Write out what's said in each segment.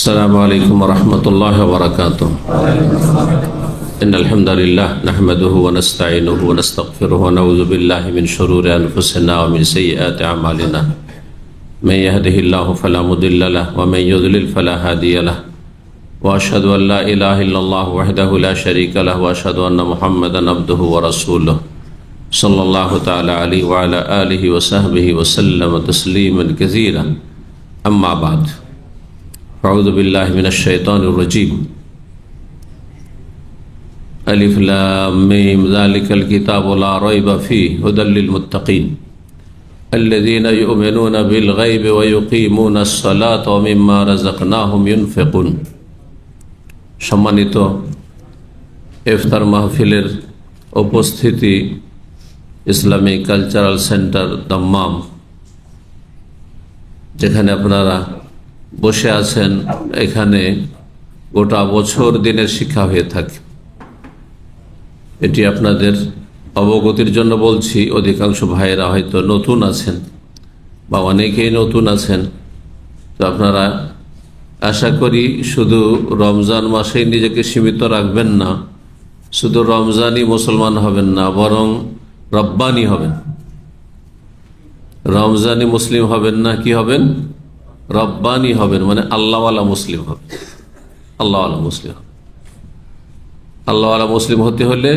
السلام عليكم ورحمة الله وبركاته. إن الحمد لله نحمده ونستعينه ونستغفره ونعوذ بالله من شرور أنفسنا ومن سيئات أعمالنا. من يهده الله فلا مضل له ومن يضلل فلا هادي له. وأشهد أن لا إله إلا الله وحده لا شريك له وأشهد أن محمدا عبده ورسوله صلى الله تعالى عليه وعلى آله وصحبه وسلم تسليما كثيرا. أما بعد، أعوذ بالله من الشيطان الرجيم. ألف لام ميم ذلك الكتاب لا ريب فيه هدى للمتقين الذين يؤمنون بالغيب ويقيمون الصلاة ومما رزقناهم ينفقون. সম্মানিত ইফতার মাহফিলের উপস্থিতি, ইসলামিক কালচারাল সেন্টার দাম্মাম, যেখানে আপনারা বসে আছেন, এখানে গোটা বছর দিনের শিক্ষা হয়ে থাকে। এটি আপনাদের অবগতির জন্য বলছি। অধিকাংশ ভাইয়েরা হয়তো নতুন আছেন বা অনেকেই নতুন আছেন, তো আপনারা আশা করি শুধু রমজান মাসেই নিজেকে সীমিত রাখবেন না, শুধু রমজানই মুসলমান হবেন না, বরং রব্বানি হবেন। রমজানি মুসলিম হবেন না, কি হবেন? রব্বানি হবেন, মানে আল্লাহওয়ালা মুসলিম হবেন। আল্লাহওয়ালা মুসলিম হবেন। আল্লাহওয়ালা মুসলিম হতে হলে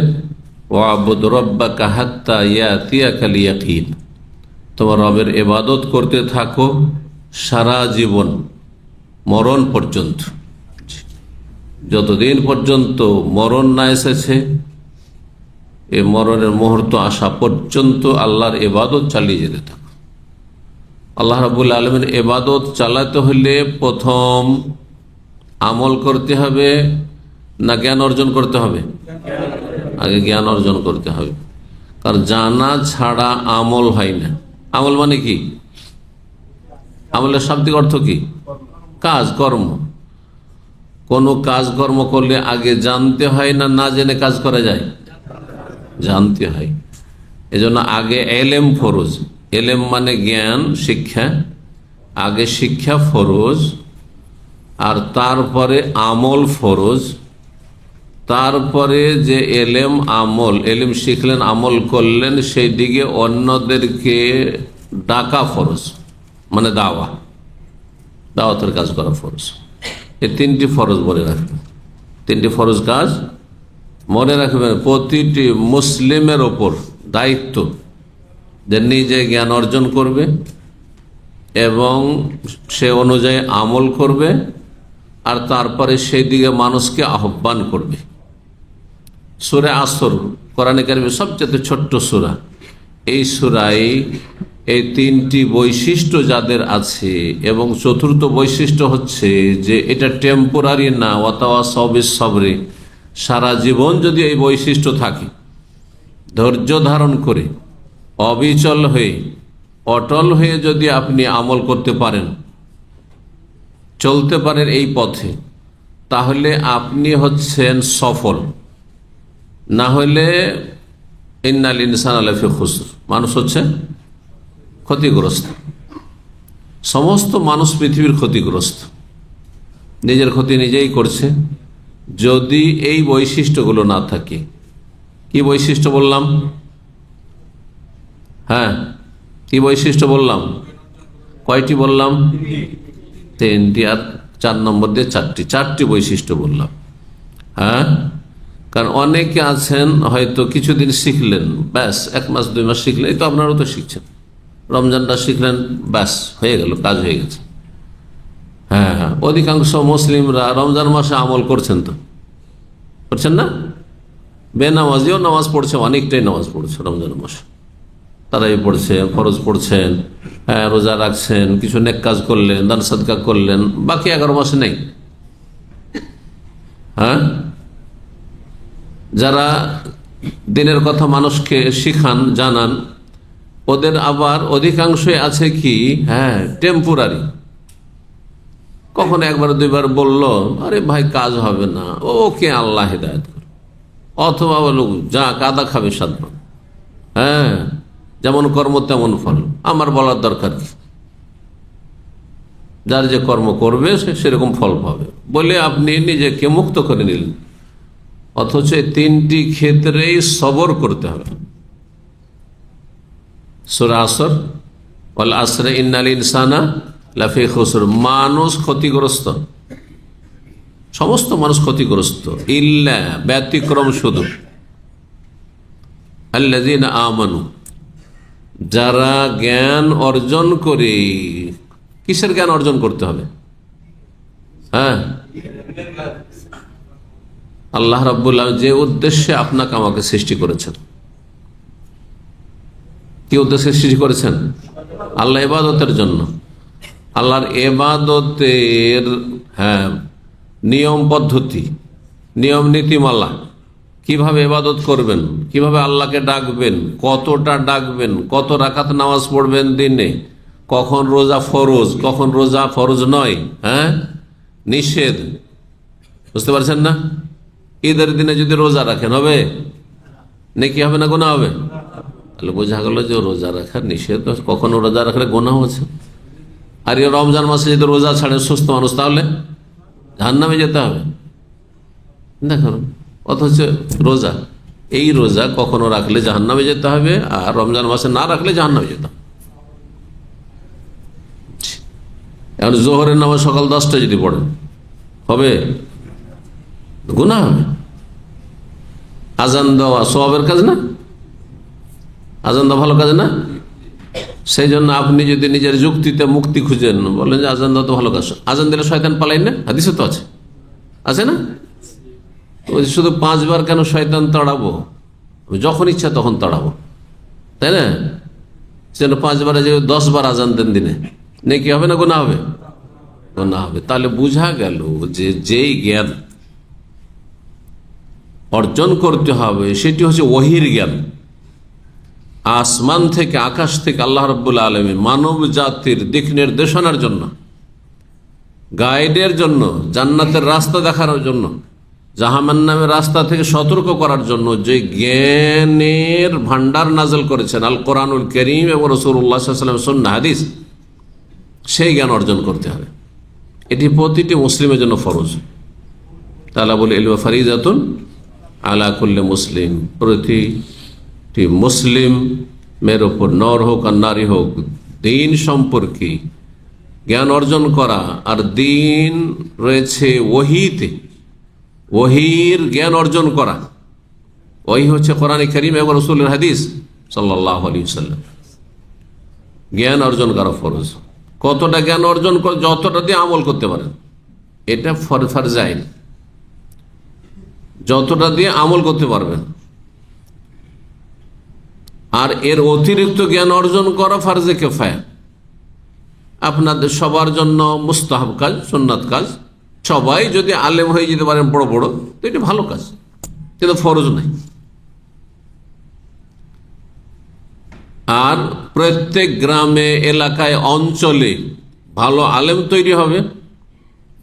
ওয়াবুদ রব্বাকা হাত্তা ইয়াতিয়াকাল ইয়াকিন, তোমার রবের ইবাদত করতে থাকো সারা জীবন, মরণ পর্যন্ত। যতদিন পর্যন্ত মরণ না এসেছে, এই মরণের মুহূর্ত আসা পর্যন্ত আল্লাহর ইবাদত চালিয়ে যেতে থাকো। আল্লাহ রাব্বুল আলামিনের ইবাদত চালাতে হলে প্রথম আমল করতে হবে না জ্ঞান অর্জন করতে হবে? আগে জ্ঞান অর্জন করতে হবে, কারণ জানা ছাড়া আমল হয় না। আমল মানে কি? আমলের শাব্দিক অর্থ কি? কাজ কর্ম। কোনো কাজ কর্ম করলে আগে জানতে হয় না, না জেনে কাজ করা যায়? জানতে হয়। এজন্য আগে এলেম ফরজ। এলেম মানে জ্ঞান, শিক্ষা। আগে শিক্ষা ফরজ, আর তারপরে আমল ফরজ। তারপরে যে এলেম আমল, এলেম শিখলেন, আমল করলেন, সেই দিকে অন্যদেরকে ডাকা ফরজ, মানে দাওয়াতের কাজ করা ফরজ। এই তিনটি ফরজ মনে রাখবেন। তিনটি ফরজ কাজ মনে রাখবেন। প্রতিটি মুসলিমের ওপর দায়িত্ব যে নিজে জ্ঞান অর্জন করবে এবং সে অনুযায়ী আমল করবে, আর তারপরে সেই দিকে মানুষকে আহ্বান করবে। সূরা আসর কোরআনে কারিমের সবচেয়ে ছোট্ট সূরা। এই সূরায় এই তিনটি বৈশিষ্ট্য যাদের আছে, এবং চতুর্থ বৈশিষ্ট্য হচ্ছে যে এটা টেম্পোরারি না, ওয়াতাওয়াসাউ বিস-সাবরি, সারা জীবন যদি এই বৈশিষ্ট্য থাকে, ধৈর্য ধারণ করে অবিচল হয়ে অটল হয়ে যদি আপনি আমল করতে পারেন, চলতে পারেন এই পথে, তাহলে আপনি হচ্ছেন সফল। না হলে ইন্নাল ইনসানা লাফি খুসর, মানুষ হচ্ছে ক্ষতিগ্রস্ত। সমস্ত মানুষ পৃথিবীর ক্ষতিগ্রস্ত, নিজের ক্ষতি নিজেই করছে যদি এই বৈশিষ্ট্যগুলো না থাকে। কি বৈশিষ্ট্য বললাম? হ্যাঁ, কি বৈশিষ্ট্য বললাম? কয়টি বললাম? তিনটি, আর 4 নম্বর দিয়ে চারটি বৈশিষ্ট্য বললাম। হ্যাঁ, কারণ অনেকে আছেন হয়তো কিছুদিন শিখলেন, ব্যাস 1 মাস 2 মাস শিখলেন, এই তো আপনারাও তো শিখছেন। রমজানটা শিখলেন, ব্যাস হয়ে গেল, কাজ হয়ে গেছে। হ্যাঁ, অধিকাংশ মুসলিমরা রমজান মাসে আমল করছেন, তো করছেন না? বেনামাজিও নামাজ পড়ছে, অনেকটাই নামাজ পড়ছে রমজান মাসে। তারাই পড়ছে, ফরজ পড়ছেন, হ্যাঁ, রোজা রাখছেন, কিছু নেক কাজ করলেন, দান সাদকা করলেন, বাকি 11 মাসে নেই। হ্যাঁ, যারা দিনের কথা মানুষকে শিখান, জানান, ওদের আবার অধিকাংশই আছে কি, হ্যাঁ, টেম্পোরারি। কখন 1বার 2বার বলল, আরে ভাই কাজ হবে না, ওকে আল্লাহ হিদায়াত করে, অথবা বলো যা কাদা খাবে 7 বার। হ্যাঁ, যেমন কর্ম তেমন ফল, আমার বলার দরকার কি? যার যে কর্ম করবে সে সেরকম ফল পাবে বলে আপনি নিজেকে মুক্ত করে নিলেন। অথচ তিনটি ক্ষেত্রেই সবর করতে হবে। সূরা আসর, ওয়াল আসরে ইন্নাল ইনসানা লাফি খুসর, মানুষ ক্ষতিগ্রস্ত, সমস্ত মানুষ ক্ষতিগ্রস্ত, ইল্লা ব্যতিক্রম শুধু আল্লাযীনা আমানু, যারা জ্ঞান অর্জন করে। কিসের জ্ঞান অর্জন করতে হবে? হ্যাঁ, আল্লাহ রাব্বুল আলামিন যে উদ্দেশ্যে আপনাকে আমাকে সৃষ্টি করেছেন। কি উদ্দেশ্যে সৃষ্টি করেছেন? আল্লাহ ইবাদতের জন্য। আল্লাহর ইবাদতের নিয়ম পদ্ধতি, নিয়ম নীতিমালা, কিভাবে ইবাদত করবেন, কিভাবে আল্লাহকে ডাকবেন, কতটা ডাকবেন, কত রাকাত নামাজ পড়বেন দিনে, কখন রোজা ফরজ, কখন রোজা ফরজ নয়, নিষেধ, বুঝতে পারছেন না? ঈদের দিনে যদি রোজা রাখেন হবে নাকি হবে না গুনাহ হবে? তাহলে বোঝা গেল যে রোজা রাখার নিষেধ, কখনো রোজা রাখলে গুনাহ হচ্ছে। আর এই রমজান মাসে যদি রোজা ছাড়ে সুস্থ মানুষ, তাহলে জাহান্নামে যেতে হবে। দেখুন, অথচ রোজা, এই রোজা কখনো রাখলে জাহান্নামে যেতে হবে, আর রমজান মাসে না রাখলে জাহান্নামে যেতে হবে। এখন জোহরের নামাজ সকাল 10টায় যদি পড়েন হবে? গুনাহ হবে। আজান দেওয়া সওয়াবের কাজ না? আজান দেওয়া ভালো কাজ না? সেই জন্য আপনি যদি নিজের যুক্তিতে মুক্তি খুঁজেন, বলেন যে আজান দেওয়া তো ভালো কাজ, আজান দিলে শয়তান পালাই না? হাদিসে তো আছে, আছে না? শুধু 5 বার কেন শয়তান তাড়াবো? যখন ইচ্ছা তখন তাড়াবো, তাই না? যেন 5 বারে যে 10 বার আজান দেন দিনে, নেকি হবে না গুনাহ হবে? গুনাহ হবে। তাহলে বুঝা গেল যে যেই জ্ঞান অর্জন করতে হবে সেটি হচ্ছে ওহীর জ্ঞান। আসমান থেকে, আকাশ থেকে আল্লাহ রাব্বুল আলামিন মানব জাতির দিক নির্দেশনার জন্য, গাইডের জন্য, জান্নাতের রাস্তা দেখানোর জন্য, জাহান্নামের রাস্তা থেকে সতর্ক করার জন্য যে জ্ঞানের ভান্ডার নাযিল করেছেন, আল কোরআনুল কারীম এবং রাসূলুল্লাহ সাল্লাল্লাহু আলাইহি ওয়াসাল্লামের সুন্নাহ হাদিস, সেই জ্ঞান অর্জন করতে হবে। এটি প্রতিটি মুসলিমের জন্য ফরজ। তালাবুল ইলম ফারিজাতুন আলা কুল্লি মুসলিম, প্রতিটি মুসলিমের ওপর, নর হোক আর নারী হোক, দ্বীন সম্পর্কে জ্ঞান অর্জন করা। আর দ্বীন রয়েছে ওহীতে, ওহীর জ্ঞান অর্জন করা। ওহী হচ্ছে কোরআন কারীম এবং রাসূলের হাদিস সাল্লাল্লাহু আলাইহি ওয়াসাল্লাম। জ্ঞান অর্জন করা ফরজ। কতটা জ্ঞান অর্জন করে? যতটা দিয়ে আমল করতে পারেন, এটা ফরজ আইন। যতটা দিয়ে আমল করতে পারবেন। আর এর অতিরিক্ত জ্ঞান অর্জন করা ফরজে কিফায়া, আপনাদের সবার জন্য মুস্তাহাব কাজ, সুন্নাত কাজ। সবাই যদি আলেম হয়ে যেতে পারেন বড় বড়, তো এটা ভালো কাজ, কিন্তু ফরজ নাই। আর প্রত্যেক গ্রামে, এলাকায়, অঞ্চলে ভালো আলেম তৈরি হবে,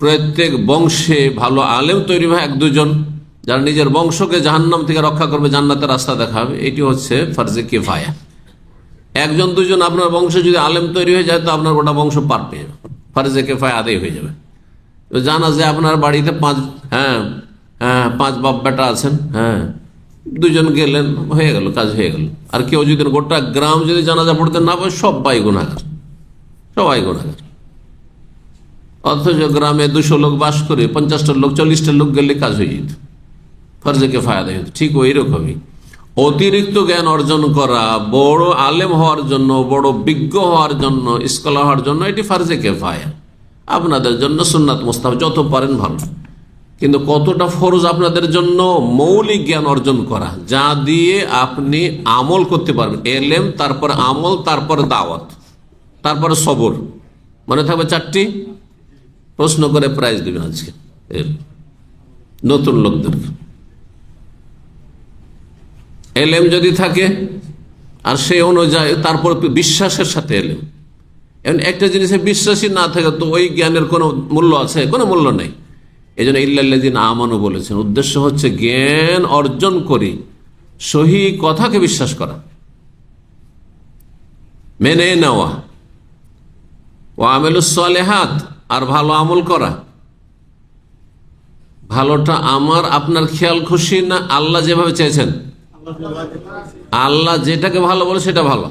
প্রত্যেক বংশে ভালো আলেম তৈরি হবে, 1-2 জন যারা নিজের বংশকে জাহান্নাম থেকে রক্ষা করবে, জান্নাতের রাস্তা দেখাবে। এটি হচ্ছে ফরজে কিফায়া। 1-2 জন আপনার বংশে যদি আলেম তৈরি হয়ে যায়, তো আপনার গোটা বংশ পার পেয়ে যাবে, ফরজে কিফায়া আদায় হয়ে যাবে। তো জানা যায় আপনার বাড়িতে 5 বাপ বেটা আছেন, 2 জন গেলেন, হয়ে গেল, কাজ হয়ে গেল। আর কেউ যদি গোটা গ্রাম যদি জানাজা পড়তে না পারে, সবাই গুনাহগার, সবাই গুনাহগার। অথচ গ্রামে 200 লোক বাস করে, 50টা লোক, 40টা লোক গেলে কাজ হয়ে যেত, ফরজে কিফায়া আদায় হতো। ঠিক ওই রকমই অতিরিক্ত জ্ঞান অর্জন করা, বড় আলেম হওয়ার জন্য, বড় বিজ্ঞ হওয়ার জন্য, স্কলার হওয়ার জন্য, এটি ফরজে কিফায়া। আপনাদের জন্য সুন্নাত মুস্তাহাব, যত পারেন ভালো। কিন্তু কতটা ফরজ আপনাদের জন্য মৌলিক জ্ঞান অর্জন করা, যা দিয়ে আপনি আমল করতে পারবেন। এলেম, তারপর আমল, তারপর দাওয়াত, তারপরে সবর। মনে থাকবে 4টি। প্রশ্ন করে প্রাইজ দেবেন আজকে নতুন লোকদের। এলেম যদি থাকে আর সেই অনুযায়ী তারপর বিশ্বাসের সাথে এলেম। একটা জিনিসে বিশ্বাসী না থাকে তো ওই জ্ঞানের কোনো মূল্য আছে? কোনো মূল্য নেই। এই জন্য ইল্লাল্লাযীনা আমানু বলেছেন। উদ্দেশ্য হচ্ছে জ্ঞান অর্জন করি, সহি কথাকে বিশ্বাস করা, মেনে নেওয়া, ওয়া আমিলুস সালিহাত, আর ভালো আমল করা, ভালোটা আমার আপনার খেয়াল খুশি না আল্লাহ যেভাবে চেয়েছেন? আল্লাহ যেটাকে ভালো বলে সেটা ভালো।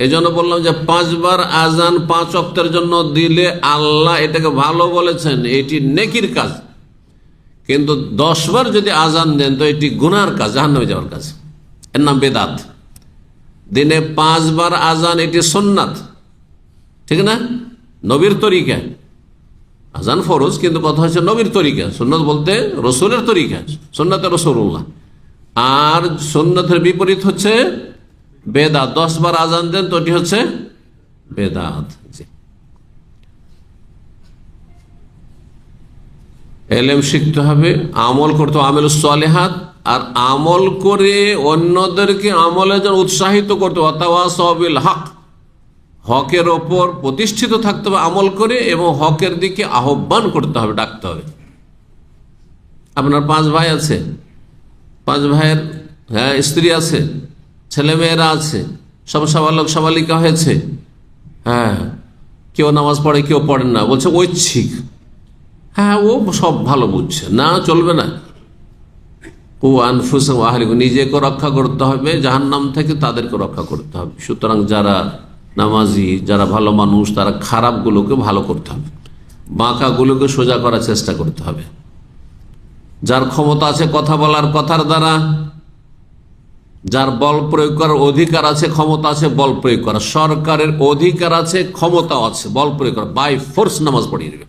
এই জন্য বললাম যে 5 বার আজান 5 ওয়াক্তের জন্য দিলে আল্লাহ এটাকে ভালো বলেছেন, এটি নেকির কাজ। কিন্তু 10 বার যদি আজান দেন তো এটি গুনার কাজ, জাহান্নামে যাওয়ার কাজ, এর নাম বেদাত। দিনে 5 বার আজান এটি সুন্নাত, ঠিক না? নবীর তরিকা। আজান ফরজ, কিন্তু কথা হচ্ছে নবীর তরিকা। সুন্নাত বলতে রসুলের তরিকা, সুন্নাতে রসুল্লাহ। আর সুন্নাতের বিপরীত হচ্ছে বেদাত। 10 বার আজান দেন তো এটি হচ্ছে বেদাত। এলেম শিখতে হবে, আমল করতে হবে, আমেলুস সালিহাত, আর আমল করে অন্যদেরকে আমলের জন্য উৎসাহিত করতে হবে। ওয়াতাওয়াসাউ বিল হক, হকের ওপর প্রতিষ্ঠিত থাকতে হবে আমল করে, এবং হকের দিকে আহ্বান করতে হবে, ডাকতে হবে। আপনার 5 ভাই আছে, 5 ভাইয়ের স্ত্রী আছে, ছেলে মেয়েরা আছে, সব সাবালক সাবালিকা হয়েছে, কেউ নামাজ পড়ে কেউ পড়ে না, বলছে ঐচ্ছিক। ও সব ভালো বুঝছে না, চলবে না। ও আনফুসাহুম ওয়া আহলিকুম, নিজেকে রক্ষা করতে হবে জাহান্নাম থেকে, তাদেরকে রক্ষা করতে হবে। সুতরাং যারা নামাজি, যারা ভালো মানুষ, তারা খারাপগুলোকে ভালো করতে হবে, বাঁকাগুলোকে সোজা করার চেষ্টা করতে হবে। যার ক্ষমতা আছে কথা বলার, কথার দ্বারা, যার বল প্রয়োগ করার অধিকার আছে, ক্ষমতা আছে বল প্রয়োগ করা, সরকারের অধিকার আছে, ক্ষমতাও আছে বল প্রয়োগ করা, বাই ফোর্স নামাজ পড়িয়ে নেবে,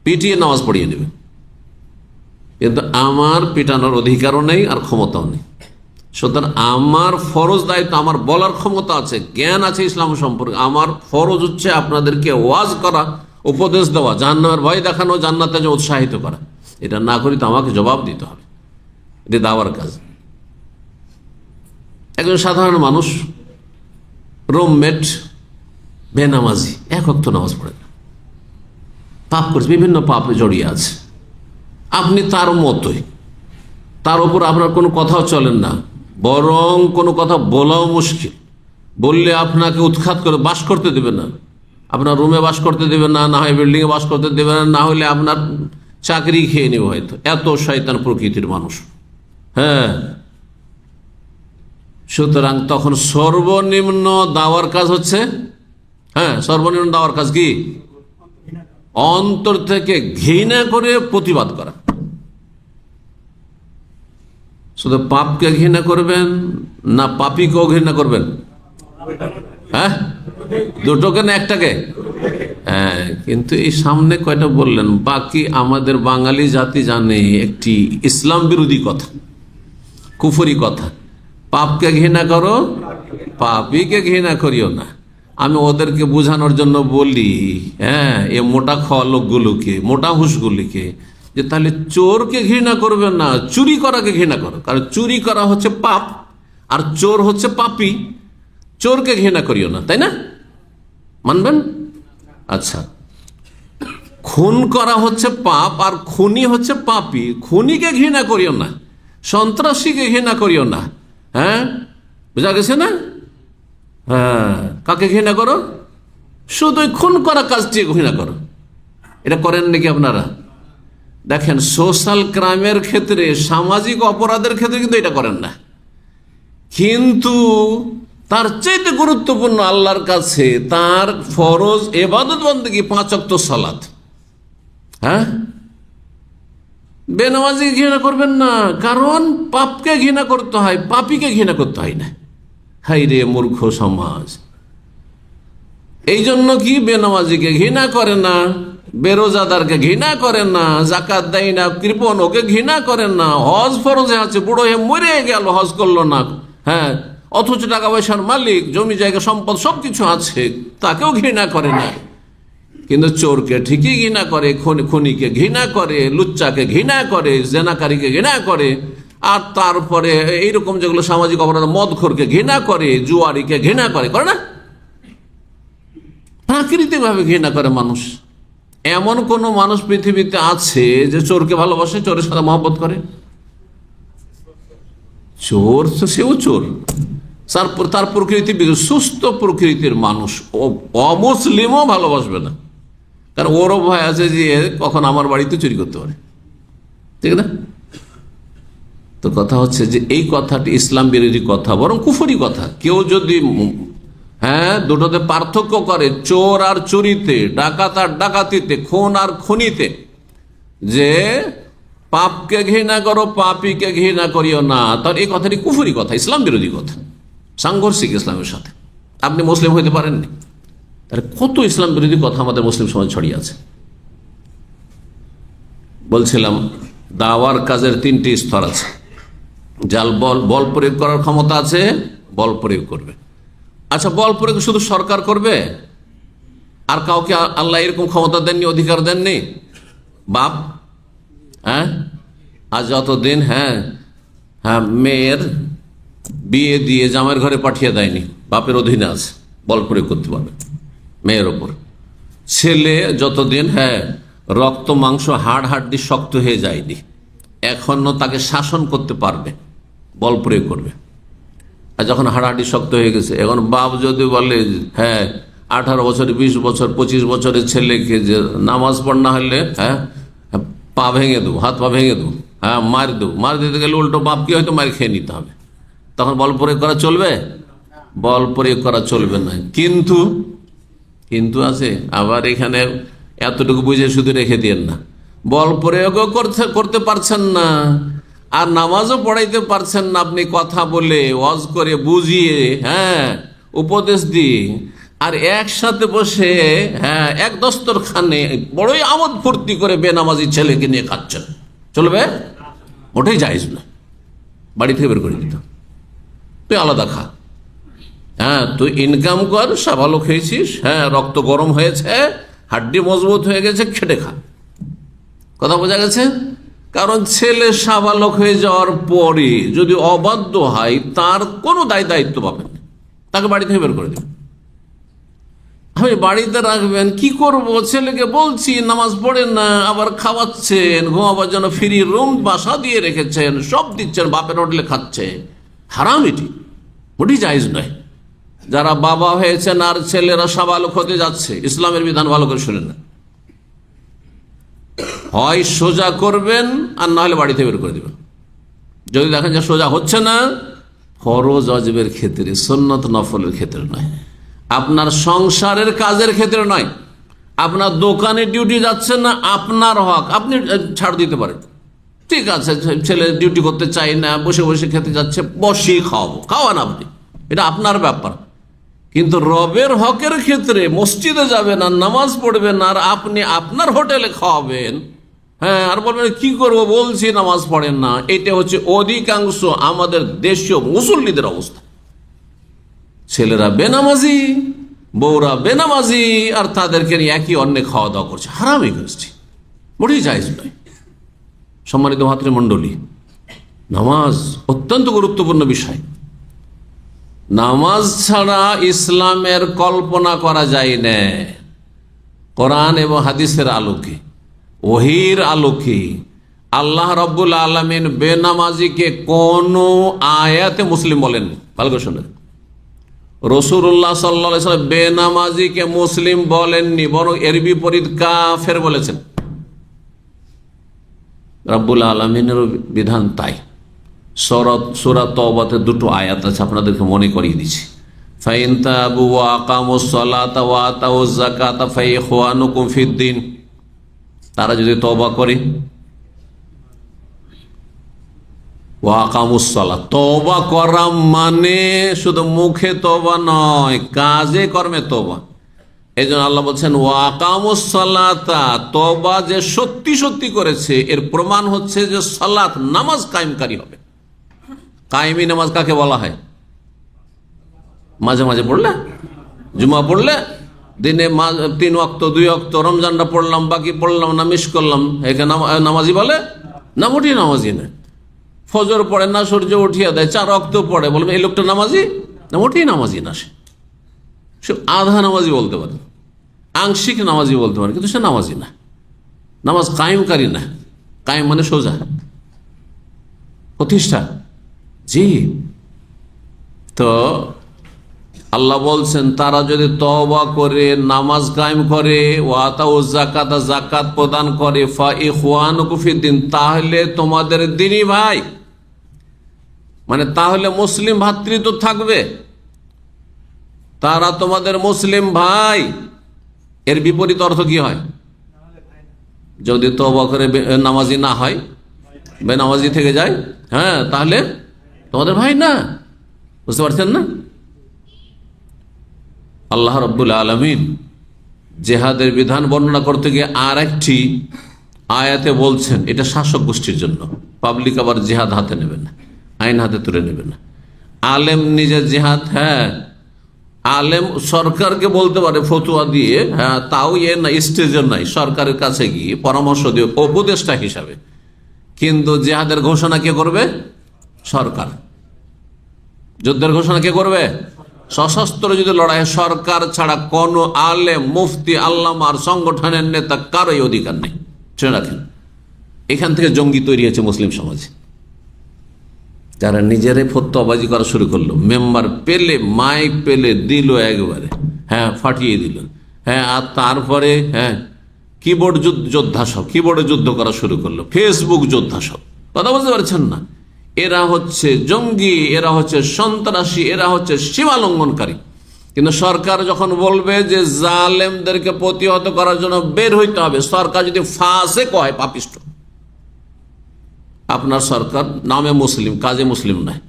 পিটিয়ে নামাজ পড়িয়ে নেবে। কিন্তু আমার পিটানোর অধিকারও নেই আর ক্ষমতাও নেই। সুতরাং আমার ফরজ দায়িত্ব, আমার বলার ক্ষমতা আছে, জ্ঞান আছে ইসলাম সম্পর্কে, আমার ফরজ হচ্ছে আপনাদেরকে ওয়াজ করা, উপদেশ দেওয়া, জান্নাতের ভয় দেখানো, জান্নাতে যে উৎসাহিত করা। এটা না করি তো আমাকে জবাব দিতে হবে, এটা দাওয়ার কাজ। একজন সাধারণ মানুষ, রুমমেট, বেনামাজি, 1 ওয়াক্ত নামাজ পড়ে না, পাপ করছে, বিভিন্ন পাপে জড়িয়ে আছে। আপনি তার মতোই, তার উপর আপনার কোনো কথাও চলেন না, বরং কোনো কথা বলাও মুশকিল, বললে আপনাকে উৎখাত করে বাস করতে দেবে না, আপনার রুমে বাস করতে দেবে না, না হয় বিল্ডিংয়ে বাস করতে দেবে না, না হলে আপনার চাকরি খেয়ে নেবে হয়তো, এত শয়তান প্রকৃতির মানুষ। সুতরাং তখন সর্বনিম্ন দাওয়ার কাজ হচ্ছে, সর্বনিম্ন দাওয়ার কাজ কি? অন্তর থেকে ঘৃণা করে প্রতিবাদ করা। শুধু পাপকে ঘৃণা করবেন না পাপীকেও ঘৃণা করবেন? দুটোকে না একটাকে? কিন্তু এই সামনে কয়টা বললেন, বাকি আমাদের বাঙালি জাতি জানে একটি ইসলাম বিরোধী কথা, কুফরি কথা, পাপকে ঘৃণা করো, পাপীকে ঘৃণা করিও না। আমি ওদেরকে বোঝানোর জন্য বলি, এ মোটা খাওয়া লোকগুলোকে, মোটা হুঁশগুলিকে, যে তাহলে চোরকে ঘৃণা করবে না, চুরি করাকে ঘৃণা করো, কারণ চুরি করা হচ্ছে পাপ আর চোর হচ্ছে পাপী। চোরকে ঘৃণা করিও না, তাই না? মানবেন? আচ্ছা, খুন করা হচ্ছে পাপ আর খুনি হচ্ছে পাপী, খুনিকে ঘৃণা করিও না, সন্ত্রাসীকে ঘৃণা করিও না। বুঝা গেছে না? কাকে ঘৃণা করো? শুধু খুন করা কাজটি ঘৃণা করো। এটা করেন নাকি আপনারা? দেখেন, সোশ্যাল ক্রাইমের ক্ষেত্রে, সামাজিক অপরাধের ক্ষেত্রে কিন্তু এটা করেন না, কিন্তু তার চাইতে গুরুত্বপূর্ণ আল্লাহর কাছে তার ফরজ ইবাদত বন্দেগী 5 ওয়াক্ত সালাত। বেনামাজি ঘৃণা করবেন না, কারণ পাপকে ঘৃণা করতে হয়, পাপীকে ঘৃণা করতে হয় না। হাই রে মূর্খ সমাজ! এই জন্য কি বেনামাজিকে ঘৃণা করে না, বেরোজাদারকে ঘৃণা করেন না, জাকাত দেয় না, কৃপণ, ওকে ঘৃণা করেন না, হজ ফরজে আছে, বুড়ো হয়ে মরে গেল, হজ করলো না, অথচ টাকা পয়সার মালিক, জমি জায়গা সম্পদ সবকিছু আছে, তাকেও ঘৃণা করে না। কিন্তু চোরকে ঠিকই ঘৃণা করে, খুনিকে ঘৃণা করে, লুচ্চাকে ঘৃণা করে, জেনাকারীকে ঘৃণা করে, আর তারপরে এইরকম যেগুলো সামাজিক অপরাধ, মদখোরকে ঘৃণা করে, জুয়ারিকে ঘৃণা করে, করে না? প্রাকৃতিক ভাবে ঘৃণা করে মানুষ। এমন কোন মানুষ পৃথিবীতে আছে যে চোরকে ভালোবাসে, চোরের সাথে মহব্বত করে? চোর তো সেও চোর, তার প্রকৃতি সুস্থ প্রকৃতির মানুষ, অমুসলিমও ভালোবাসবে না, কারণ ওরও ভয় আছে যে কখন আমার বাড়িতে চুরি করতে পারে, ঠিক না? তো কথা হচ্ছে যে এই কথাটি ইসলাম বিরোধী কথা, বরং কুফরি কথা। কেউ যদি দুটোতে পার্থক্য করে, চোর আর চুরিতে, ডাকাত আর ডাকাতিতে, খুন আর খুনিতে, যে পাপকে ঘৃণা করো পাপীকে ঘৃণা করিও না, তার এই কথাটি কুফরি কথা, ইসলাম বিরোধী কথা, সাংঘর্ষিক ইসলামের সাথে। আপনি মুসলিম হইতে পারেননি, তাহলে কত ইসলাম বিরোধী কথা আমাদের মুসলিম সমাজ ছড়িয়ে আছে। বলছিলাম দাওয়ার কাজের তিনটি স্তর আছে। যার বল প্রয়োগ করার ক্ষমতা আছে, বল প্রয়োগ করবে। আচ্ছা, বল প্রয়োগ শুধু সরকার করবে? আর কাউকে আল্লাহ এরকম ক্ষমতা দেননি, অধিকার দেননি? বাপ আজ যতদিন মেয়ের বিয়ে দিয়ে জামাইয়ের ঘরে পাঠিয়ে দেয়নি, বাপের অধীনে আছে, বল প্রয়োগ করতে পারবে মেয়ের ওপর। ছেলে যতদিন রক্ত মাংস হাড় হাড্ডি শক্ত হয়ে যায়নি, এখনো তাকে শাসন করতে পারবে, বল প্রয়োগ করবে। আর যখন হাড়াহাড়ি শক্ত হয়ে গেছে, এখন বাপ যদি বলে 18 বছর 20 বছর 25 বছরের ছেলেকে যে নামাজ পড় না হলে পা ভেঙে দেবো, হাত পা ভেঙে দেবো, মার দেবো, মার দিতে গেলে উল্টো বাপকে হয়তো মার খেয়ে নিতে হবে, তখন বল প্রয়োগ করা চলবে? বল প্রয়োগ করা চলবে না। কিন্তু আছে আবার এখানে, এতটুকু বুঝে শুধু রেখে দিয়েন না, বল প্রয়োগও করতে পারছেন না, আর নামাজও পড়াইতে পারছেন না, আপনি কথা বলে ওয়াজ করে বুঝিয়ে উপদেশ দিয়ে, আর একসাথে বসে এক দস্তরখানে বড়ই আমোদ ফুর্তি করে বেনামাজি ছেলেকে নিয়ে খাচ্ছেন, চলবে? মোটেই জায়েজ না, বাড়ি থেকে বের করে দিত, তুই আলাদা খা। তুই ইনকাম কর, সাবালক হয়েছিস, রক্ত গরম হয়েছে, হাড্ডি মজবুত হয়ে গেছে, খেটে খা। কথা বোঝা গেছে? কারণ ছেলে সাবালক হয়ে যাওয়ার পরে যদি অবাধ্য হয়, তার কোনো দায়িত্ব পাবেন না, তাকে বাড়ি থেকে বের করে দেবেন। আমি বাড়িতে রাখবেন কি করব? ছেলেকে বলছি নামাজ পড়েন না, আবার খাওয়াচ্ছেন, ঘুমাবার জন্য ফ্রি রুম বাসা দিয়ে রেখেছেন, সব দিচ্ছেন, বাপের হোটেলে খাচ্ছে, হারাম এটি, মোটেই জায়েজ নয়। যারা বাবা হয়েছেন আর ছেলেরা সাবালক হতে যাচ্ছে, ইসলামের বিধান ভালো করে শুনেন না, হয় সোজা করবেন আর না হলে বাড়িতে বের করে দেবেন। যদি দেখেন যে সোজা হচ্ছে না, ফরজ ওয়াজিবের ক্ষেত্রে, সুন্নত নফলের ক্ষেত্রে নয়, আপনার সংসারের কাজের ক্ষেত্রে নয়, আপনার দোকানে ডিউটি যাচ্ছেন না, আপনার হক, আপনি ছাড় দিতে পারেন, ঠিক আছে ছেলে ডিউটি করতে চাই না, বসে বসে খেতে যাচ্ছে, বসেই খাওয়ান আপনি, এটা আপনার ব্যাপার। কিন্তু রবের হকের ক্ষেত্রে মসজিদে যাবেন আর নামাজ পড়বেন, আর আপনি আপনার হোটেলে খাওয়াবেন, আর বলবেন কি করব, বলছি নামাজ পড়েন না। এটা হচ্ছে অধিকাংশ আমাদের দেশীয় মুসল্লিদের অবস্থা। ছেলেরা বেনামাজি, বউরা বেনামাজি, আর তাদেরকে নিয়ে একই অন্যে খাওয়া দাওয়া করছে, হারামই করছে, মোটেই জায়েজ নয়। সম্মানিত ভাতৃমণ্ডলী, নামাজ অত্যন্ত গুরুত্বপূর্ণ বিষয়। নামাজ ছাড়া ইসলামের কল্পনা করা যায় না। কোরআন এবং হাদিসের আলোকে, ওহীর আলোকে আল্লাহ রাব্বুল আলামিন বেনামাজিকে কোন আয়াতে মুসলিম বলেন? ভালো করে শুনেন, রাসূলুল্লাহ সাল্লাল্লাহু আলাইহি ওয়াসাল্লাম বেনামাজিকে মুসলিম বলেননি, বরং এর বিপরীত কাফের বলেছেন। রাব্বুল আলামিনের বিধান তাই। সূরা তাওবাতে দুটো আয়াত আছে, আপনাদেরকে মনে করিয়ে দিচ্ছি। ফাইন তাবু ওয়া আকামুস সালাতা ওয়া আতাউজ যাকাতা ফাইখওয়ানুকুম ফিদ্দিন, তারা যদি তওবা করে, ওয়া আকামুস সালাত, তওবা করা মানে শুধু মুখে তওবা নয়, কাজে কর্মে তওবা। এই জন্য আল্লাহ বলছেন ওয়া আকামুস সালাতা, তওবা যে সত্যি সত্যি করেছে এর প্রমাণ হচ্ছে যে সালাত, নামাজ কায়েমকারী হবে। কায়েমি নামাজ কাকে বলা হয়? মাঝে মাঝে পড়লে, জুমা পড়লে, দিনে 3 ওয়াক্ত 2 ওয়াক্ত, রমজানটা পড়লাম, বাকি পড়লাম না, মিস করলাম, একে নামাজি বলে না? মোটেই নামাজি না। ফজর পড়ে না, সূর্য উঠিয়ে দেয়, 4 ওয়াক্ত পড়ে, বলবে এই লোকটা নামাজি না? মোটেই নামাজি না। সে আধা নামাজি বলতে পারে, আংশিক নামাজি বলতে পারে, কিন্তু সে নামাজি না, নামাজ কায়েমকারী না। কায়েম মানে সোজা, প্রতিষ্ঠা। জি, তো আল্লাহ বলছেন তারা যদি তওবা করে, নামাজ কায়েম করে, ওয়াতাউ যাকাত, যাকাত প্রদান করে, ফা ইখওয়ানুকুম ফিদ্দিন, তাহলে তোমাদের দ্বীনি ভাই, মানে তাহলে মুসলিম ভ্রাতৃত্ব থাকবে, তারা তোমাদের মুসলিম ভাই। এর বিপরীত অর্থ কি হয়? যদি তওবা করে নামাজি না হয়, বেনামাজি থেকে যায়, হ্যাঁ, তাহলে তোমাদের ভাই না। বুঝতে পারছেন না? আল্লাহ রাব্বুল আলামিন জেহাদের বিধান বর্ণনা করতে গিয়ে আর একটি আয়াতে বলছেন এটা শাসক গোষ্ঠীর জন্য। পাবলিক আবার জেহাদ হাতে নেবে না, আইন হাতে তুলে নেবে না। আলেম নিজে জেহাদ, হ্যাঁ, আলেম সরকারকে বলতে পারে ফতুয়া দিয়ে, হ্যাঁ, তাও না স্টেজের নাই, সরকারের কাছে গিয়ে পরামর্শ দিয়ে উপদেষ্টা হিসাবে। কিন্তু জেহাদের ঘোষণা কে করবে? সরকার। যুদ্ধের ঘোষণা কে করবে? সশস্ত্র যদি লড়াই, সরকার ছাড়া কোন আলেম, মুফতি, আল্লামার, সংগঠনের নেতা কারোই অধিকার নেই। শুনে রাখেন, এখান থেকে জঙ্গি তৈরি হয়েছে মুসলিম সমাজে। যারা নিজেরাই ফতোয়াবাজি করা শুরু করলো, মেম্বার পেলে, মাইক পেলে দিল একবারে, হ্যাঁ, ফাটিয়ে দিল, হ্যাঁ, আর তারপরে হ্যাঁ কিবোর্ড যোদ্ধা সব, কিবোর্ডে যুদ্ধ করা শুরু করলো, ফেসবুক যোদ্ধা সব। কথা বুঝতে পারছেন না? এরা হচ্ছে জঙ্গি, এরা হচ্ছে সন্ত্রাসী, এরা হচ্ছে সীমা লঙ্ঘনকারী। কিন্তু সরকার যখন বলবে যে জালেমদেরকে প্রতিহত করার জন্য বের হইতে হবে, সরকার যদি ফাসেক হয়, পাপিষ্ট, আপনার সরকার নামে মুসলিম, কাজে মুসলিম নয়,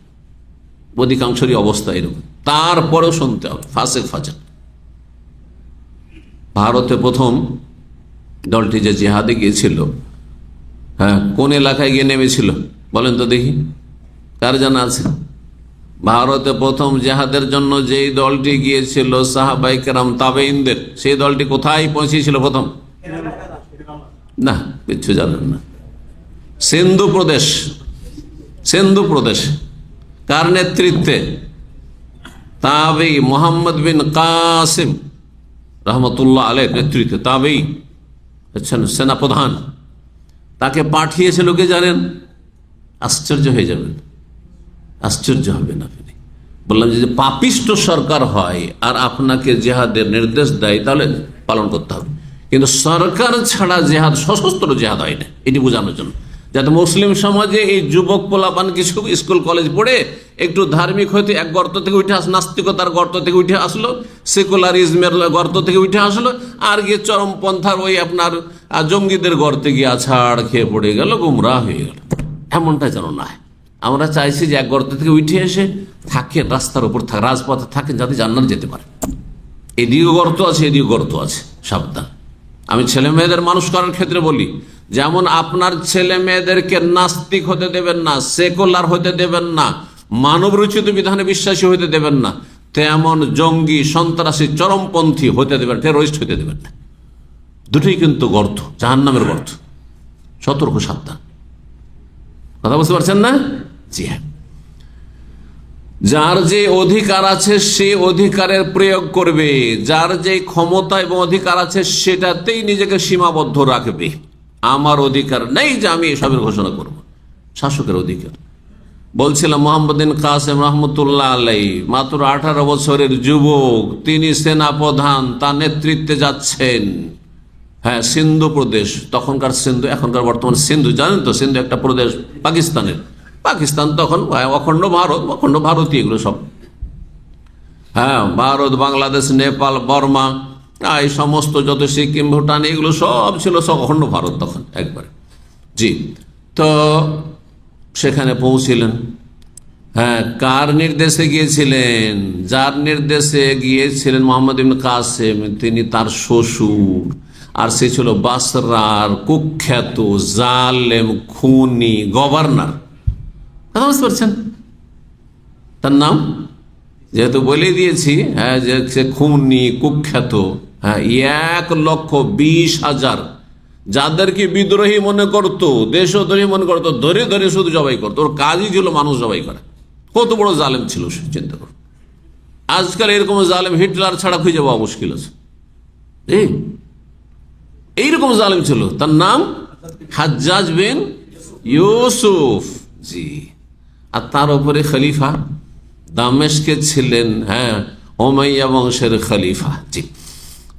অধিকাংশেরই অবস্থা এরকম, তারপরেও শুনতে হবে ফাসেক ফাজেক। ভারতে প্রথম দলটি যে জিহাদে গিয়েছিল, হ্যাঁ, কোন এলাকায় গিয়ে নেমেছিল বলেন তো দেখি, কার জানা আছে? ভারতে প্রথম জিহাদের জন্য যেই দলটি গিয়েছিল সাহাবায়ে কেরাম, তাবেঈনদের, সেই দলটি কোথায় পৌঁছেছিল প্রথম? না, কিচ্ছু জানেন না। সিন্ধু প্রদেশ, সিন্ধু প্রদেশ। কার নেতৃত্বে? তাবেঈ মুহাম্মদ বিন কাসিম রহমতুল্লাহ আলাইহির নেতৃত্বে, তাবেঈ আচ্ছা, সেনাপ্রধান। তাকে পাঠিয়েছিল কে জানেন? আশ্চর্য হয়ে যাবেন, আশ্চর্য হবেন আপনি। বললাম যে পাপিষ্ট সরকার হয় আর আপনাকে জেহাদের নির্দেশ দেয়, তাহলে পালন করতে হবে। কিন্তু সরকার ছাড়া জেহাদ, সশস্ত্র জেহাদ হয় না, এটি বোঝানোর জন্য, যাতে মুসলিম সমাজে এই যুবক পোলাপান কিছু স্কুল কলেজ পড়ে একটু ধার্মিক হইতে এক গর্ত থেকে উঠে আসলো, নাস্তিকতার গর্ত থেকে উঠে আসলো, সেকুলারিজমের গর্ত থেকে উঠে আসলো, আর গিয়ে চরমপন্থার ওই আপনার জঙ্গিদের গর্তে গিয়ে আছাড় খেয়ে পড়ে গেল, গুমরাহ হয়ে গেল। এমনটা যেন না হয়। আমরা চাইছি যে এক গর্ত থেকে উঠে এসে থাকেন, রাস্তার উপর রাজপথে থাকেন, যাতে জান্নাত যেতে পারে। এদিকেও গর্ত আছে, এদিকেও গর্ত আছে, সাবধান। আমি ছেলে মেয়েদের মানুষ করার ক্ষেত্রে বলি, যেমন আপনার ছেলে মেয়েদেরকে নাস্তিক হতে দেবেন না, সেকুলার হতে দেবেন না, মানব রচিত বিধানে বিশ্বাসী হতে দেবেন না, তেমন জঙ্গি, সন্ত্রাসী, চরমপন্থী হতে দেবেন, টেরোরিস্ট হতে দেবেন না। দুটোই কিন্তু গর্ত, জাহান্নামের গর্ত। সতর্ক, সাবধান। কথা বুঝতে পারছেন না? জি হ্যাঁ। যার যে অধিকার আছে সে অধিকারের প্রয়োগ করবে, যার যে ক্ষমতা এবং অধিকার আছে সেটাতেই নিজেকে সীমাবদ্ধ রাখবে। আমার অধিকার নেই যে আমি এসবের ঘোষণা করব, শাসকের অধিকার। বলছিলাম মোহাম্মদ বিন কাসেম রহমতুল্লাহ আলাইহি, মাত্র 18 বছরের যুবক, তিনি সেনাপ্রধান, তার নেতৃত্বে যাচ্ছেন, হ্যাঁ, সিন্ধু প্রদেশ, তখনকার সিন্ধু, এখনকার বর্তমান সিন্ধু, জানেন তো, সিন্ধু একটা প্রদেশ পাকিস্তানের। পাকিস্তান তখন অখণ্ড ভারত, অখণ্ড ভারতীয় এগুলো সব, হ্যাঁ, ভারত, বাংলাদেশ, নেপাল, বর্মা, এই সমস্ত যত সিকিম, ভুটান, এগুলো সব ছিল সব অখণ্ড ভারত তখন একবারে। জি, তো সেখানে পৌঁছিলেন, হ্যাঁ, কার নির্দেশে গিয়েছিলেন? যার নির্দেশে গিয়েছিলেন মোহাম্মদ ইবনে কাসেম, তিনি তার শ্বশুর, আর সে ছিল বাসরার কুখ্যাত জালেম, খুনি গভর্নর। কথা বুঝতে পারছেন? তার নাম যেহেতু বলে দিয়েছি, হ্যাঁ, যে সে খুনি, কুখ্যাত, হ্যাঁ, 1,20,000 যাদেরকে বিদ্রোহী মনে করতো, দেশদ্রোহী মনে করতো, ধরে ধরে শুধু জবাই করতো। ওর কাজই ছিল মানুষ জবাই করা। কত বড় জালেম ছিল সে, চিন্তা করো। আজকাল এরকম জালেম হিটলার ছাড়া খুঁজে পাওয়া মুশকিল আছে। এইরকম জালেম ছিল। তার নাম হাজ্জাজ বিন ইউসুফ। জি, আর তার উপরে খলিফা দামেস্কে ছিলেন উমাইয়া বংশের খলিফা। জি,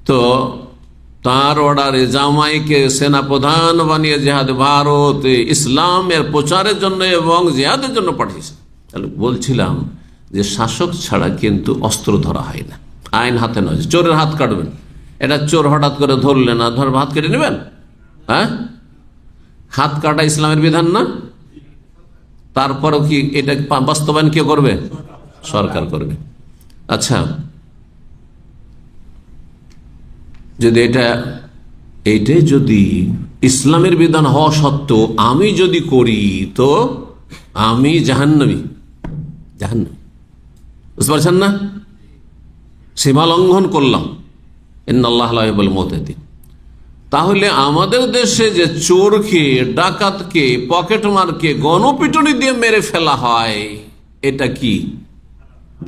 তো তার অর্ডারে জামাইকে সেনাপ্রধান বানিয়ে জিহাদ ভারতে ইসলামের প্রচারের জন্য এবং জিহাদের জন্য পাঠিয়েছে। তাহলে বলছিলাম যে শাসক ছাড়া কিন্তু অস্ত্র ধরা হয় না, আইন হাতে নয়। চোরের হাত কাটবেন, এটা চোর হঠাৎ করে ধরলেন না, ধর হাত কেটে নেবেন? হাত কাটা ইসলামের বিধান না? তারপরও কি এটা বাস্তবায়ন কে করবে? সরকার করবে। আচ্ছা, যদি এইটাই যদি ইসলামের বিধান হওয়া সত্ত্বেও আমি যদি করি তো আমি জাহান্নামী। বুঝতে পারছেন না? সীমা লঙ্ঘন করলাম। ইন্নাল্লাহ লা ইউহিব্বুল মুতাদিন। তাহলে আমাদের দেশে যে চোরকে, ডাকাতকে, পকেটমারকে গণপিটুনি দিয়ে মেরে ফেলা হয়, এটা কি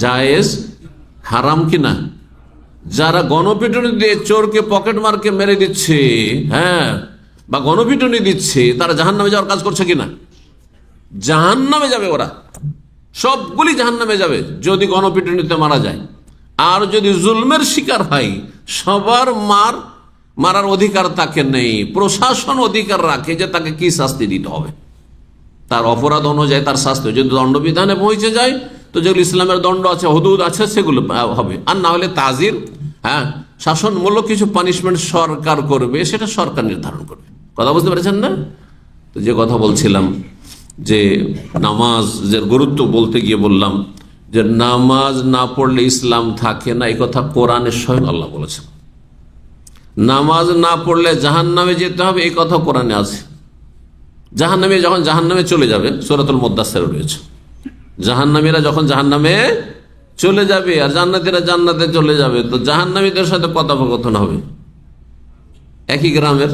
জায়েজ, হারাম কিনা? যারা গণপিটুনি দিয়ে চোরকে, পকেটমারকে মেরে দিচ্ছে, বা গণপিটুনি দিচ্ছে, তারা জাহান্নামে যাওয়ার কাজ করছে কিনা? জাহান্নামে যাবে, ওরা সবগুলি জাহান্নামে যাবে যদি গণপিটুনিতে মারা যায়। আর যদি জুলমের শিকার হয়, সবার মারার অধিকার তাকে নেই, প্রশাসন অধিকার রাখে যে তাকে কি শাস্তি দিতে হবে, তার অপরাধ অনুযায়ী তার শাস্তি। যদি দণ্ডবিধানে পৌঁছে যায় তো যেগুলো ইসলামের দণ্ড আছে, হুদুদ আছে, সেগুলো হবে। আর না হলে তাজির, শাসনমূলক কিছু পানিশমেন্ট সরকার করবে, সেটা সরকার নির্ধারণ করবে। কথা বুঝতে পেরেছেন না? তো যে কথা বলছিলাম যে নামাজের গুরুত্ব বলতে গিয়ে বললাম যে নামাজ না পড়লে ইসলাম থাকে না, এই কথা কোরআনে স্বয়ং আল্লাহ বলেছেন। নামাজ না পড়লে জাহান্নামে যেতে হবে, এই কথা কোরআনে আছে। জাহান্নামে যখন জাহান্নামে চলে যাবে, সূরাতুল মুদ্দাসসিরে রয়েছে, জাহান্নামীরা যখন জাহান্নামে চলে যাবে আর জান্নাতীরা জান্নাতে চলে যাবে, তো জাহান্নামীদের সাথে কথোপকথন হবে। একই গ্রামের,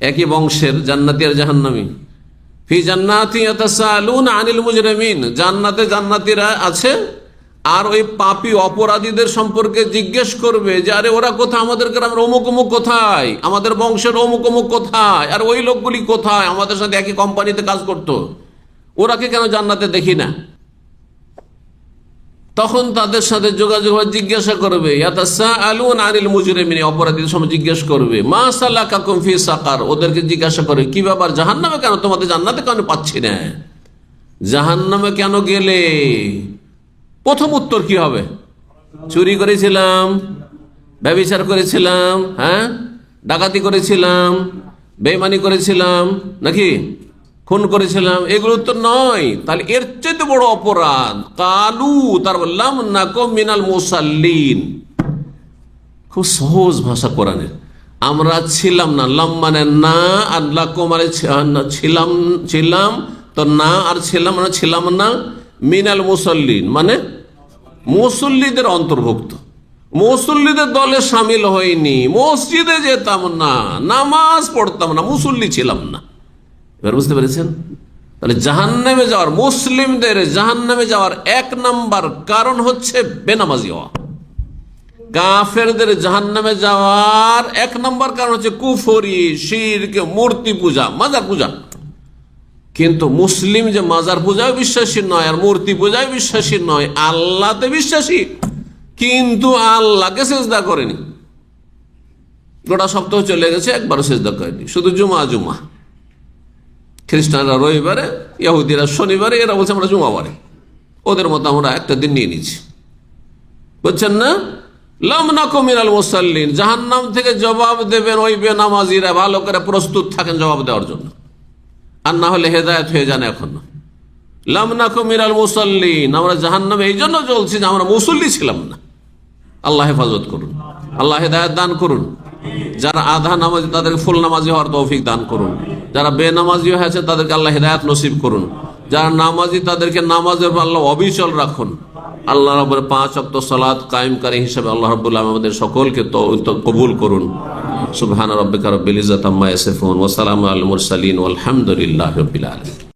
একই বংশের জান্নাতী আর জাহান্নামী। ফি জান্নাতি ইয়াতাসাআলুনা আনিল মুজরিমিন, জান্নাতে জান্নাতীরা আছে আর ওই পাপী অপরাধীদের সম্পর্কে জিজ্ঞেস করবে যে আরে ওরা কোথায়, আমাদের গ্রামের অমুক অমুক কোথায়, আমাদের বংশের অমুক অমুক কোথায়, আর ওই লোকগুলি কোথায়, আমাদের সাথে একই কোম্পানিতে কাজ করতো, ওরাকে কেন জান্নাতে দেখি না? তখন তাদের সাথে যোগাযোগ জিজ্ঞাসা করবে, ইয়াতাসাআলুনা আনিল মুজরিমিন, অপরাধীদের সময় জিজ্ঞেস করবে, মা সালাকাকুম ফি সাকার, ওদেরকে জিজ্ঞাসা করে কি ব্যাপার, জাহান্নামে কেন, তোমাদের জান্নাতে কেন পাচ্ছি না, জাহান্নামে কেন গেলে? প্রথম উত্তর কি হবে? চুরি করেছিলাম, ব্যভিচার করেছিলাম, ডাকাতি করেছিলাম, বেঈমানি করেছিলাম, নাকি খুন করেছিলাম, এগুলো তো নয়। তাহলে এর চেয়ে বড় অপরাধ কালু, তার বললাম নাকু মিনাল মুসাল্লিন। খুব সহজ ভাষা কোরআনের। আমরা ছিলাম না, লাম মানে না, আর লাকু মানে ছিলাম, তো না আর ছিলাম না, মিনাল মুসাল্লিন মানে মুসল্লিদের অন্তর্ভুক্ত, মুসল্লিদের দলে সামিল হয়নি, মসজিদে যেতাম না, নামাজ পড়তাম না, মুসল্লি ছিলাম না। এবার বুঝতে পেরেছেন? তাহলে জাহান্নামে যাওয়ার, মুসলিমদের জাহান্নামে যাওয়ার এক নাম্বার কারণ হচ্ছে বেনামাজি হওয়া। কাফেরদের জাহান্নামে যাওয়ার এক নাম্বার কারণ হচ্ছে কুফরি, শিরক, মূর্তি পূজা, মাজার পূজা। কিন্তু মুসলিম যে মাজার পূজায় বিশ্বাসী নয় আর মূর্তি পূজায় বিশ্বাসী নয়, আল্লাহতে বিশ্বাসী, কিন্তু আল্লাহকে সেজদা করেনি। গোটা সপ্তাহ চলে গেছে, একবারও সেজদা করেনি, শুধু জুমা। খ্রিস্টানরা রবিবারে, ইহুদিরা শনিবারে, এরা বলছে আমরা জুমাবারে, ওদের মতো আমরা একটা দিন নিয়ে নিচ্ছি। বুঝছেন না? লাম নাকু মিনাল মুসাল্লিন, জাহান্নাম থেকে জবাব দেবেন ওই বেনামাজিরা, ভালো করে প্রস্তুত থাকেন জবাব দেওয়ার জন্য, আর না হলে হেদায়েত হয়ে যান। এখন লাম নাকু মিনাল মুসাল্লিন, আমরা জাহান্নামে এই জন্য চলছি যে আমরা মুসল্লি ছিলাম না। আল্লাহ হেফাজত করুন, আল্লাহ হেদায়েত দান করুন। যারা আধা নামাজি তাদেরকে ফুল নামাজি হওয়ার তৌফিক দান করুন, যারা বেনামাজি হয়েছে তাদেরকে আল্লাহ হেদায়েত নসিব করুন, যারা নামাজি তাদেরকে নামাজের আল্লাহ অবিচল রাখুন। আল্লাহ রাব্বুল 5 ওয়াক্ত সালাত কায়েমকারী হিসেবে আল্লাহ রাব্বুল আলামিন আমাদের সকলকে কবুল করুন। সুবহান রাব্বিকা রাব্বিল ইজ্জাতি আম্মা ইয়াসিফুন ওয়া সালামুন আলাল মুরসালিন ওয়াল হামদুলিল্লাহি রাব্বিল আলামিন।